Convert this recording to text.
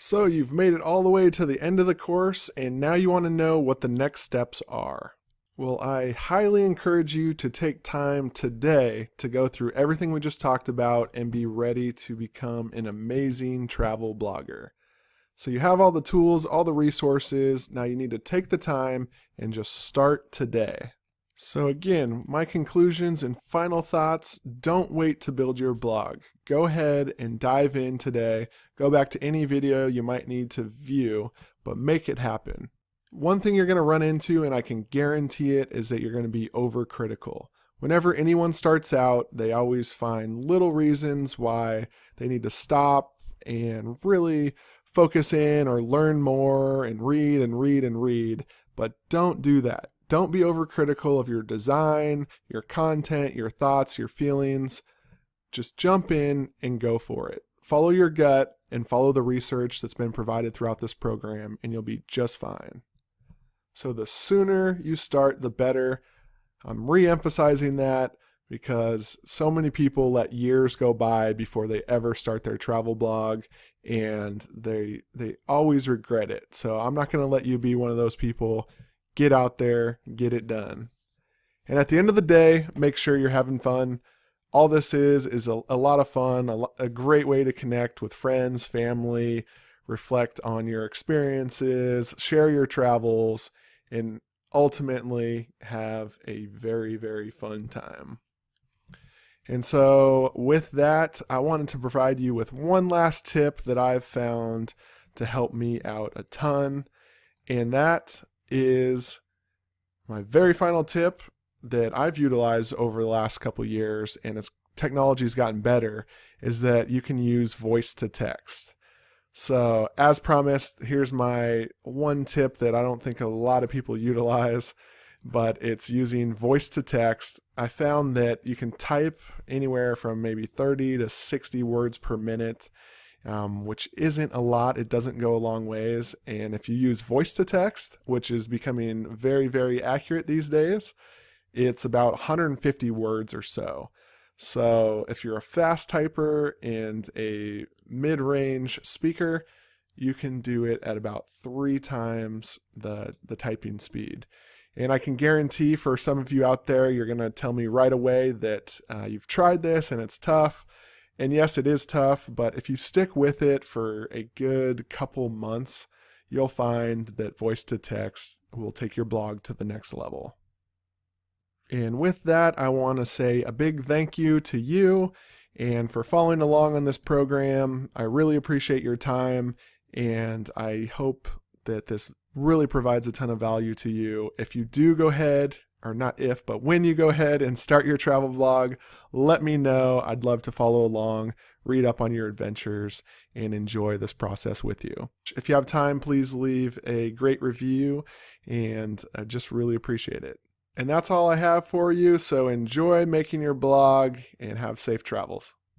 So you've made it all the way to the end of the course, and now you want to know what the next steps are. Well, I highly encourage you to take time today to go through everything we just talked about and be ready to become an amazing travel blogger. So you have all the tools, all the resources. Now you need to take the time and just start today. So again, my conclusions and final thoughts: don't wait to build your blog. Go ahead and dive in today. Go back to any video you might need to view, but make it happen. One thing you're going to run into, and I can guarantee it, is that you're going to be overcritical. Whenever anyone starts out, they always find little reasons why they need to stop and really focus in or learn more and read and read and read, but don't do that. Don't be overcritical of your design, your content, your thoughts, your feelings. Just jump in and go for it. Follow your gut and follow the research that's been provided throughout this program, and you'll be just fine. So the sooner you start, the better. I'm re-emphasizing that because so many people let years go by before they ever start their travel blog, and they always regret it. So I'm not going to let you be one of those people. Get out there, get it done. And at the end of the day, make sure you're having fun. All this is a lot of fun, a great way to connect with friends, family, reflect on your experiences, share your travels, and ultimately have a very, very fun time. And so with that, I wanted to provide you with one last tip that I've found to help me out a ton. And that is my very final tip that I've utilized over the last couple years, and its technology's gotten better, is that you can use voice to text. So as promised, here's my one tip that I don't think a lot of people utilize, but it's using voice to text. I found that you can type anywhere from maybe 30 to 60 words per minute, which isn't a lot. It doesn't go a long ways. And if you use voice to text, which is becoming very, very accurate these days, it's about 150 words or so. So if you're a fast typer and a mid-range speaker, you can do it at about 3 times the typing speed. And I can guarantee for some of you out there, you're going to tell me right away that you've tried this and it's tough. And yes, it is tough, but if you stick with it for a good couple months, you'll find that voice to text will take your blog to the next level. And with that, I want to say a big thank you to you and for following along on this program. I really appreciate your time, and I hope that this really provides a ton of value to you. If you do go ahead, or not if, but when you go ahead and start your travel vlog, let me know. I'd love to follow along, read up on your adventures, and enjoy this process with you. If you have time, please leave a great review, and I just really appreciate it. And that's all I have for you, so enjoy making your blog and have safe travels.